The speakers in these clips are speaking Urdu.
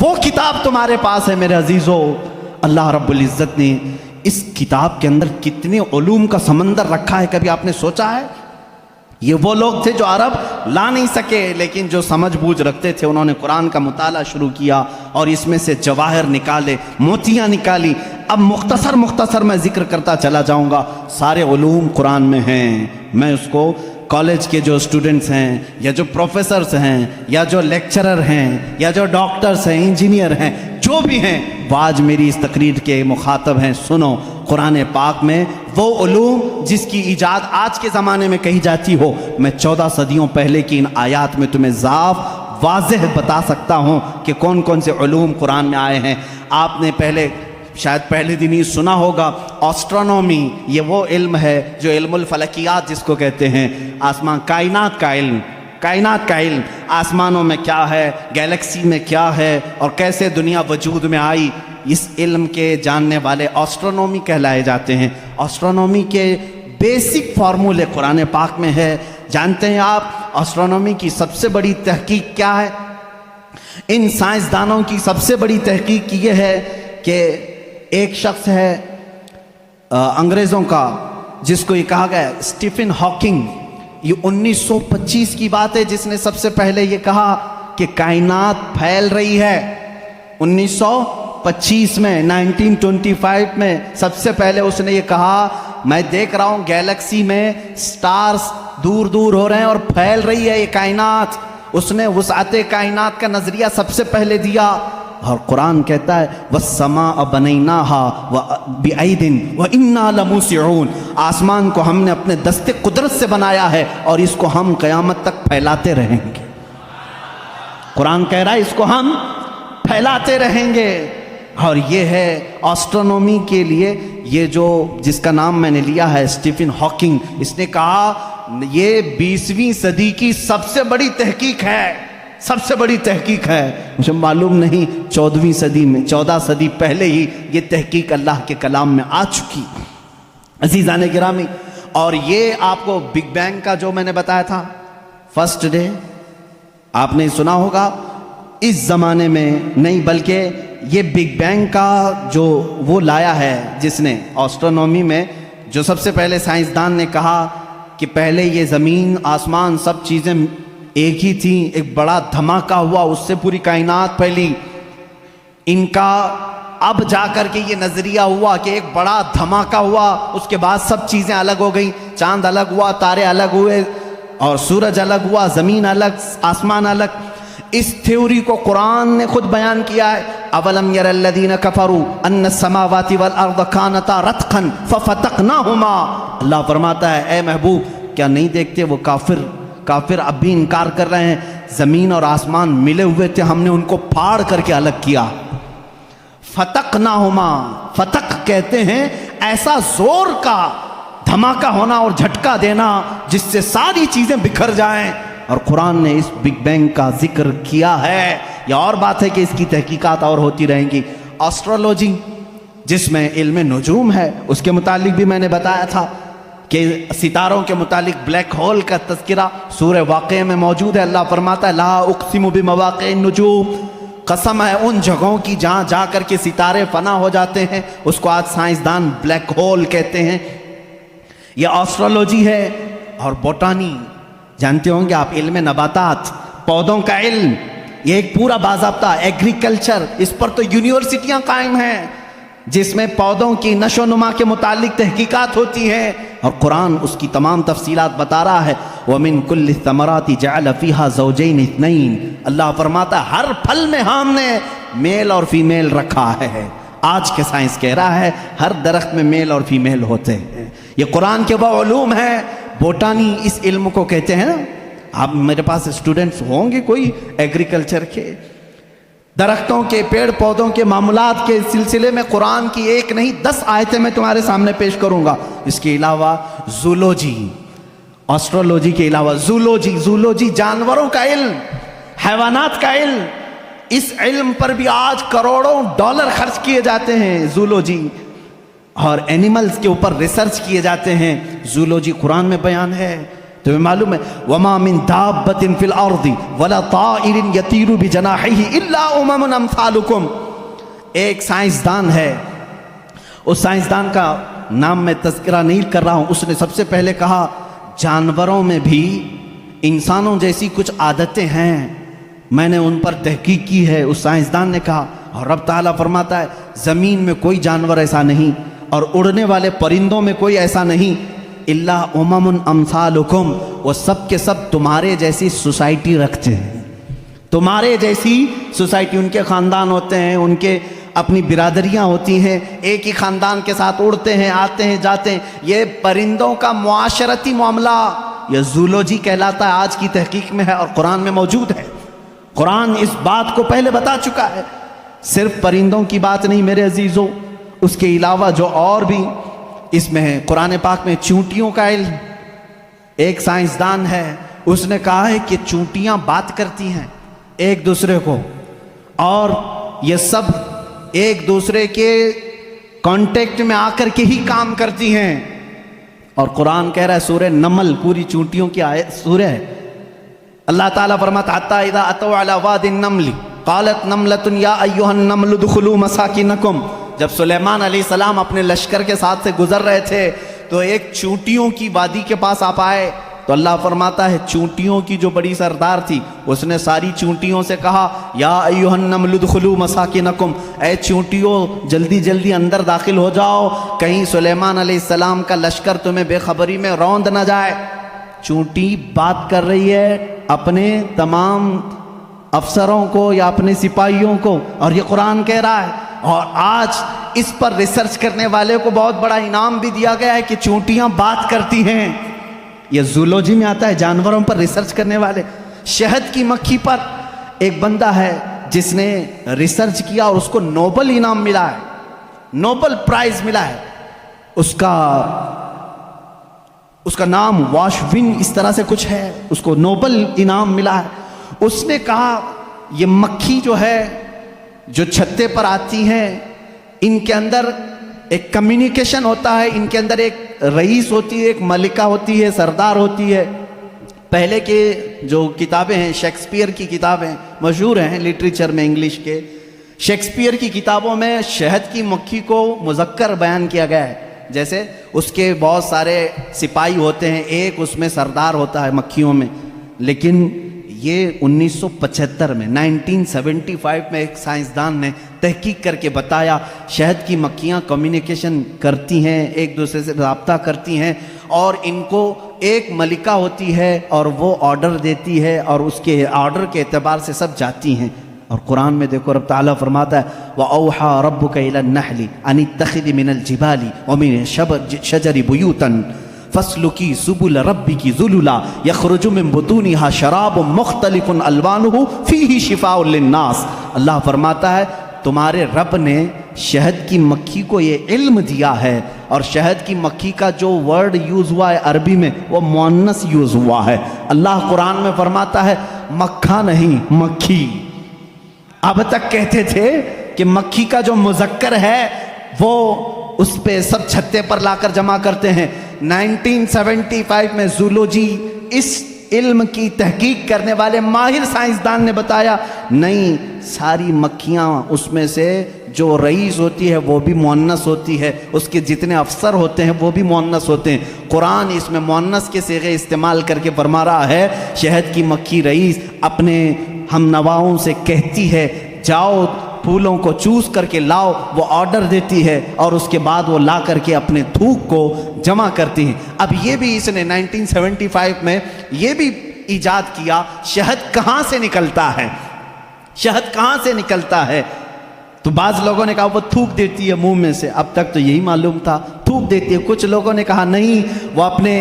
وہ کتاب تمہارے پاس ہے میرے عزیزو۔ اللہ رب العزت نے اس کتاب کے اندر کتنے علوم کا سمندر رکھا ہے، کبھی آپ نے سوچا ہے؟ یہ وہ لوگ تھے جو عرب لا نہیں سکے، لیکن جو سمجھ بوجھ رکھتے تھے انہوں نے قرآن کا مطالعہ شروع کیا اور اس میں سے جواہر نکالے، موتیاں نکالی۔ اب مختصر میں ذکر کرتا چلا جاؤں گا۔ سارے علوم قرآن میں ہیں۔ میں اس کو کالج کے جو اسٹوڈنٹس ہیں یا جو پروفیسرز ہیں یا جو لیکچرر ہیں یا جو ڈاکٹرز ہیں، انجینئر ہیں، جو بھی ہیں، وہ آج میری اس تقریر کے مخاطب ہیں۔ سنو، قرآن پاک میں وہ علوم جس کی ایجاد آج کے زمانے میں کہی جاتی ہو، میں 14 صدیوں پہلے کی ان آیات میں تمہیں صاف واضح بتا سکتا ہوں کہ کون کون سے علوم قرآن میں آئے ہیں۔ آپ نے شاید پہلے دن ہی سنا ہوگا، آسٹرونومی، یہ وہ علم ہے جو علم الفلکیات جس کو کہتے ہیں، آسمان کائنات کا علم، آسمانوں میں کیا ہے، گیلیکسی میں کیا ہے اور کیسے دنیا وجود میں آئی، اس علم کے جاننے والے آسٹرونومی کہلائے جاتے ہیں۔ آسٹرونومی کے بیسک فارمولے قرآن پاک میں ہے۔ جانتے ہیں آپ آسٹرونومی کی سب سے بڑی تحقیق کیا ہے؟ ان سائنسدانوں کی سب سے بڑی تحقیق یہ ہے کہ ایک شخص ہے انگریزوں کا، جس کو یہ کہا گیا اسٹیفن ہاکنگ، یہ 1925 کی بات ہے، جس نے سب سے پہلے یہ کہا کہ کائنات پھیل رہی ہے۔ 1925 میں 1925 میں سب سے پہلے اس نے یہ کہا، میں دیکھ رہا ہوں گیلیکسی میں سٹارز دور دور ہو رہے ہیں اور پھیل رہی ہے یہ کائنات۔ اس نے وسعت کائنات کا نظریہ سب سے پہلے دیا۔ اور قرآن کہتا ہے وَالسَّمَاءَ بَنَيْنَاهَا بِأَيْدٍ وَإِنَّا لَمُوسِعُونَ، آسمان کو ہم نے اپنے دست قدرت سے بنایا ہے اور اس کو ہم قیامت تک پھیلاتے رہیں گے۔ قرآن کہہ رہا ہے اس کو ہم پھیلاتے رہیں گے۔ اور یہ ہے آسٹرونومی کے لیے، یہ جو جس کا نام میں نے لیا ہے اسٹیفن ہاکنگ، اس نے کہا یہ 20ویں صدی کی سب سے بڑی تحقیق ہے، سب سے بڑی تحقیق ہے۔ مجھے معلوم نہیں 14ویں صدی میں، 14 صدی پہلے ہی یہ تحقیق اللہ کے کلام میں آ چکی۔ عزیزان گرامی، اور یہ آپ کو بگ بینگ کا جو میں نے بتایا تھا فرسٹ ڈے، آپ نے سنا ہوگا، اس زمانے میں نہیں بلکہ یہ بگ بینگ کا جو وہ لایا ہے جس نے آسٹرونومی میں، جو سب سے پہلے سائنسدان نے کہا کہ پہلے یہ زمین آسمان سب چیزیں ایک ہی تھیں، ایک بڑا دھماکہ ہوا، اس سے پوری کائنات پھیلی۔ ان کا اب جا کر کے یہ نظریہ ہوا کہ ایک بڑا دھماکہ ہوا، اس کے بعد سب چیزیں الگ ہو گئیں، چاند الگ ہوا، تارے الگ ہوئے اور سورج الگ ہوا، زمین الگ، آسمان الگ۔ اس تھیوری کو قرآن نے خود بیان کیا ہے، اولم یر الذین کفروا ان السماوات والارض کانتا رتقا ففتقناہما۔ اللہ فرماتا ہے اے محبوب کیا نہیں دیکھتے وہ کافر اب بھی انکار کر رہے ہیں، زمین اور آسمان ملے ہوئے تھے، ہم نے ان کو پھاڑ کر کے الگ کیا۔ فتقناہما، فتق کہتے ہیں ایسا زور کا دھماکہ ہونا اور جھٹکا دینا جس سے ساری چیزیں بکھر جائیں، اور قرآن نے اس بگ بینگ کا ذکر کیا ہے۔ یہ اور بات ہے کہ اس کی تحقیقات اور ہوتی رہیں گی۔ آسٹرولوجی جس میں علم نجوم ہے، اس کے متعلق بھی میں نے بتایا تھا کہ ستاروں کے متعلق بلیک ہول کا تذکرہ سورہ واقعہ میں موجود ہے۔ اللہ فرماتا ہے لا اقسم بمواقع النجوم، قسم ہے ان جگہوں کی جہاں جا کر کے ستارے فنا ہو جاتے ہیں، اس کو آج سائنسدان بلیک ہول کہتے ہیں۔ یہ آسٹرولوجی ہے۔ اور بوٹانی جانتے ہوں گے آپ، علم نباتات، پودوں کا علم، یہ ایک پورا باضابطہ ایگریکلچر، اس پر تو یونیورسٹیاں قائم ہیں جس میں پودوں کی نشو و نما کے متعلق تحقیقات ہوتی ہیں، اور قرآن اس کی تمام تفصیلات بتا رہا ہے۔ وَمِن كُلِّ الثَّمَرَاتِ جَعَلَ فِيهَا زَوْجَيْنِ اثْنَيْنِ، اللہ فرماتا ہے ہر پھل میں ہم نے میل اور فیمیل رکھا ہے۔ آج کے سائنس کہہ رہا ہے ہر درخت میں میل اور فیمیل ہوتے ہیں۔ یہ قرآن کے وہ علوم ہیں۔ بوٹانی اس علم کو کہتے ہیں نا، آپ میرے پاس اسٹوڈنٹس ہوں گے کوئی ایگریکلچر کے، درختوں کے، پیڑ پودوں کے معاملات کے سلسلے میں قرآن کی ایک نہیں 10 آیتیں میں تمہارے سامنے پیش کروں گا۔ اس کے علاوہ زولوجی، آسٹرولوجی کے علاوہ زولوجی جانوروں کا علم، حیوانات کا علم، اس علم پر بھی آج کروڑوں ڈالر خرچ کیے جاتے ہیں۔ زولوجی اور اینیملز کے اوپر ریسرچ کیے جاتے ہیں، زولوجی قرآن میں بیان ہے۔ تمہیں معلوم ہے وما من دابۃ فی الارض ولا طائر یطیر بجناحیہ الا امم امثالکم. ایک سائنسدان ہے، اس سائنسدان کا نام میں تذکرہ نہیں کر رہا ہوں، اس نے سب سے پہلے کہا جانوروں میں بھی انسانوں جیسی کچھ عادتیں ہیں، میں نے ان پر تحقیق کی ہے. اس سائنسدان نے کہا. اور رب تعالیٰ فرماتا ہے زمین میں کوئی جانور ایسا نہیں اور اڑنے والے پرندوں میں کوئی ایسا نہیں، الا امم امثالکم، وہ سب کے سب تمہارے جیسی سوسائٹی رکھتے ہیں، تمہارے جیسی سوسائٹی. ان کے خاندان ہوتے ہیں، ان کے اپنی برادریاں ہوتی ہیں، ایک ہی خاندان کے ساتھ اڑتے ہیں، آتے ہیں جاتے ہیں. یہ پرندوں کا معاشرتی معاملہ یہ زولوجی کہلاتا ہے، آج کی تحقیق میں ہے اور قرآن میں موجود ہے. قرآن اس بات کو پہلے بتا چکا ہے. صرف پرندوں کی بات نہیں میرے عزیزوں، اس کے علاوہ جو اور بھی اس میں ہے. قرآن پاک میں چونٹیوں کا علم، ایک سائنسدان ہے اس نے کہا ہے کہ چونٹیاں بات کرتی ہیں ایک دوسرے کو، اور یہ سب ایک دوسرے کے کانٹیکٹ میں آ کر کے ہی کام کرتی ہیں. اور قرآن کہہ رہا ہے سورہ نمل پوری چونٹیوں کی سورہ ہے. اللہ تعالیٰ فرماتا حتیٰ اذا اتوا علی واد النمل قالت نملۃ یا ایھا النمل ادخلوا مساکنکم. جب سلیمان علیہ السلام اپنے لشکر کے ساتھ سے گزر رہے تھے تو ایک چونٹیوں کی وادی کے پاس آپ آئے تو اللہ فرماتا ہے چونٹیوں کی جو بڑی سردار تھی اس نے ساری چونٹیوں سے کہا یا ایھا النمل ادخلوا مساکنکم، اے چونٹیوں جلدی جلدی اندر داخل ہو جاؤ، کہیں سلیمان علیہ السلام کا لشکر تمہیں بے خبری میں روند نہ جائے. چونٹی بات کر رہی ہے اپنے تمام افسروں کو یا اپنے سپاہیوں کو، اور یہ قرآن کہہ رہا ہے. اور آج اس پر ریسرچ کرنے والے کو بہت بڑا انعام بھی دیا گیا ہے کہ چونٹیاں بات کرتی ہیں. یہ زولوجی میں آتا ہے، جانوروں پر ریسرچ کرنے والے. شہد کی مکھی پر ایک بندہ ہے جس نے ریسرچ کیا اور اس کو نوبل انعام ملا ہے، نوبل پرائز ملا ہے. اس کا نام واشوین اس طرح سے کچھ ہے، اس کو نوبل انعام ملا ہے. اس نے کہا یہ مکھی جو ہے جو چھتے پر آتی ہیں ان کے اندر ایک کمیونیکیشن ہوتا ہے، ان کے اندر ایک رئیس ہوتی ہے، ایک ملکہ ہوتی ہے، سردار ہوتی ہے. پہلے کے جو کتابیں ہیں شیکسپیئر کی کتابیں مشہور ہیں لٹریچر میں انگلش کے، شیکسپیئر کی کتابوں میں شہد کی مکھی کو مذکر بیان کیا گیا ہے، جیسے اس کے بہت سارے سپاہی ہوتے ہیں، ایک اس میں سردار ہوتا ہے مکھیوں میں. لیکن یہ 1975 میں 1975 میں ایک سائنسدان نے تحقیق کر کے بتایا شہد کی مکھیاں کمیونیکیشن کرتی ہیں، ایک دوسرے سے رابطہ کرتی ہیں، اور ان کو ایک ملکہ ہوتی ہے اور وہ آرڈر دیتی ہے اور اس کے آرڈر کے اعتبار سے سب جاتی ہیں. اور قرآن میں دیکھو رب تعالیٰ فرماتا ہے وَأَوْحَى رَبُّكَ إِلَى النَّحْلِ أَنِ اتَّخِذِ مِنَ الْجِبَالِ وَمِنَ الشَّجَرِ بُيُوتًا فَاسْلُكِي سُبُلَ رَبِّكِ ذُلُلًا يَخْرُجُ مِن بُطُونِهَا شَرَابٌ مُخْتَلِفٌ أَلْوَانُهُ فِيهِ شِفَاءٌ لِلنَّاسِ. اللہ فرماتا ہے تمہارے رب نے شہد کی مکھی کو یہ علم دیا ہے، اور شہد کی مکھی کا جو ورڈ یوز ہوا ہے عربی میں وہ مؤنث یوز ہوا ہے. اللہ قرآن میں فرماتا ہے مکھا نہیں مکھی. اب تک کہتے تھے کہ مکھی کا جو مذکر ہے وہ اس پہ سب چھتے پر لا کر جمع کرتے ہیں. 1975 میں زولوجی اس علم کی تحقیق کرنے والے ماہر سائنسدان نے بتایا نہیں، ساری مکھیاں اس میں سے جو رئیس ہوتی ہے وہ بھی مؤنث ہوتی ہے، اس کے جتنے افسر ہوتے ہیں وہ بھی مؤنث ہوتے ہیں. قرآن اس میں مؤنث کے صیغے استعمال کر کے فرما رہا ہے شہد کی مکھی رئیس اپنے ہم نواؤں سے کہتی ہے جاؤ پھولوں کو چوز کر کے لاؤ، وہ آرڈر دیتی ہے اور اس کے بعد وہ لا کر کے اپنے تھوک کو جمع کرتی ہیں. اب یہ بھی اس نے 1975 میں یہ بھی ایجاد کیا شہد کہاں سے نکلتا ہے، شہد کہاں سے نکلتا ہے. تو بعض لوگوں نے کہا وہ تھوک دیتی ہے منہ میں سے، اب تک تو یہی معلوم تھا تھوک دیتی ہے. کچھ لوگوں نے کہا نہیں وہ اپنے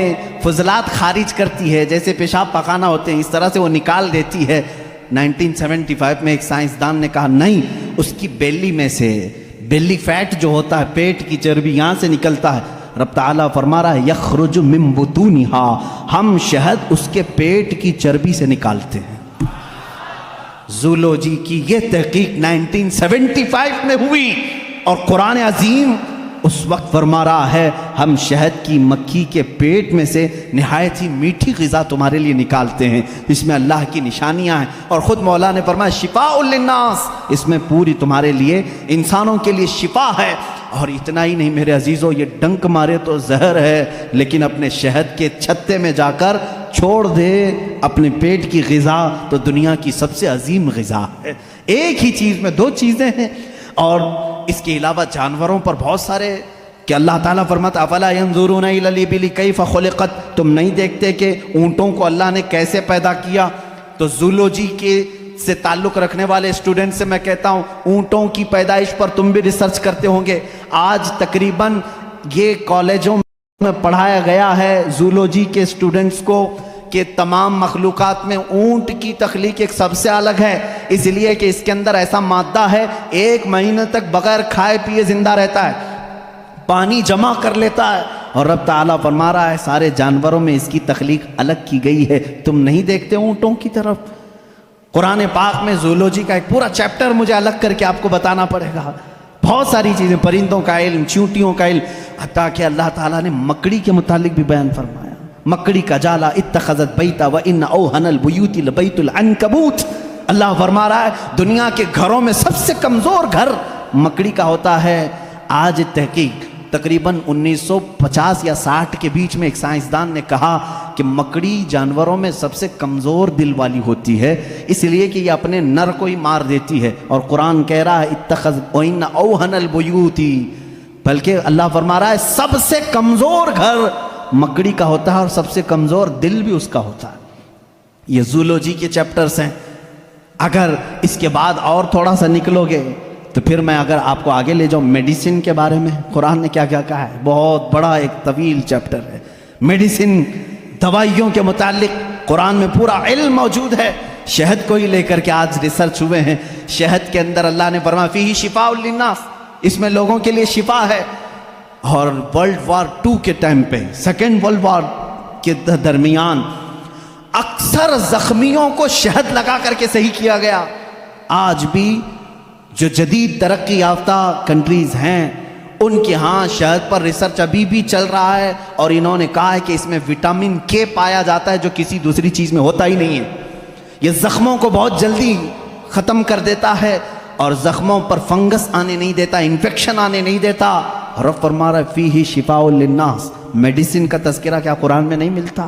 فضلات خارج کرتی ہے، جیسے پیشاب پخانہ ہوتے ہیں اس طرح سے وہ نکال دیتی ہے. 1975 میں ایک سائنسدان نے کہا نہیں، اس کی بیلی میں سے بیلی فیٹ جو ہوتا ہے پیٹ کی چربی یہاں سے نکلتا ہے. رب تعالیٰ فرما رہا ہے یخرج من بطونها، ہم شہد اس کے پیٹ کی چربی سے نکالتے ہیں. زولوجی کی یہ تحقیق 1975 میں ہوئی اور قرآن عظیم اس وقت فرما رہا ہے ہم شہد کی مکھی کے پیٹ میں سے نہایت ہی میٹھی غذا تمہارے لیے نکالتے ہیں، اس میں اللہ کی نشانیاں ہیں، اور خود مولا نے فرمایا شفاء للناس، اس میں پوری تمہارے لیے انسانوں کے لیے شفا ہے۔ اور اتنا ہی نہیں میرے عزیزو، یہ ڈنک مارے تو زہر ہے، لیکن اپنے شہد کے چھتے میں جا کر چھوڑ دے اپنے پیٹ کی غذا تو دنیا کی سب سے عظیم غذا ہے۔ ایک ہی چیز میں دو چیزیں ہیں، اور اس کے علاوہ جانوروں پر بہت سارے کہ اللہ تعالیٰ فرماتا افلا ينظرون الى الابل کیف خلقت، تم نہیں دیکھتے کہ اونٹوں کو اللہ نے کیسے پیدا کیا؟ تو زولوجی کے سے تعلق رکھنے والے اسٹوڈنٹ سے میں کہتا ہوں اونٹوں کی پیدائش پر تم بھی ریسرچ کرتے ہوں گے۔ آج تقریباً یہ کالجوں میں پڑھایا گیا ہے زولوجی کے اسٹوڈنٹس کو کہ تمام مخلوقات میں اونٹ کی تخلیق ایک سب سے الگ ہے، اس لیے کہ اس کے اندر ایسا مادہ ہے 1 مہینے تک بغیر کھائے پیے زندہ رہتا ہے، پانی جمع کر لیتا ہے، اور رب تعالیٰ فرما رہا ہے سارے جانوروں میں اس کی تخلیق الگ کی گئی ہے، تم نہیں دیکھتے اونٹوں کی طرف؟ قرآن پاک میں زولوجی کا ایک پورا چیپٹر مجھے الگ کر کے آپ کو بتانا پڑے گا، بہت ساری چیزیں، پرندوں کا علم، چیونٹیوں کا علم، حتیٰ کہ اللہ تعالیٰ نے مکڑی کے متعلق بھی بیان فرمایا، مکڑی کا جالا اتخذت بیتا وان اوہن البیوت لبیت العنکبوت، اللہ فرما رہا ہے دنیا کے گھروں میں سب سے کمزور گھر مکڑی کا ہوتا ہے۔ آج تحقیق تقریباً 1950 یا 60 کے بیچ میں ایک سائنسدان نے کہا کہ مکڑی جانوروں میں سب سے کمزور دل والی ہوتی ہے، اس لیے کہ یہ اپنے نر کو ہی مار دیتی ہے، اور قرآن کہہ رہا ہے اتخذ وان اوہن البیوت، بلکہ اللہ فرما رہا ہے سب سے کمزور گھر مکڑی کا ہوتا ہے، اور سب سے کمزور دل بھی اس کا ہوتا ہے۔ یہ زولوجی کے چیپٹرز ہیں، اگر اس کے بعد اور تھوڑا سا نکلو گے تو پھر میں اگر آپ کو آگے لے جاؤں میڈیسن کے بارے میں قرآن نے کیا کیا کہا ہے، بہت بڑا ایک طویل چیپٹر ہے میڈیسن، دوائیوں کے متعلق قرآن میں پورا علم موجود ہے۔ شہد کو ہی لے کر کے آج ریسرچ ہوئے ہیں، شہد کے اندر اللہ نے فرمایا فیہ شفاء للناس، اس میں لوگوں کے لیے شفا ہے۔ اور ورلڈ وار 2 کے ٹائم پہ، سیکنڈ ورلڈ وار کے درمیان اکثر زخمیوں کو شہد لگا کر کے صحیح کیا گیا۔ آج بھی جو جدید ترقی یافتہ کنٹریز ہیں ان کے ہاں شہد پر ریسرچ ابھی بھی چل رہا ہے، اور انہوں نے کہا ہے کہ اس میں وٹامن کے پایا جاتا ہے جو کسی دوسری چیز میں ہوتا ہی نہیں ہے، یہ زخموں کو بہت جلدی ختم کر دیتا ہے اور زخموں پر فنگس آنے نہیں دیتا، انفیکشن آنے نہیں دیتا۔ رب فرما رہا ہے فیہ شفاء للناس، میڈیسن کا تذکرہ کیا قرآن میں نہیں ملتا؟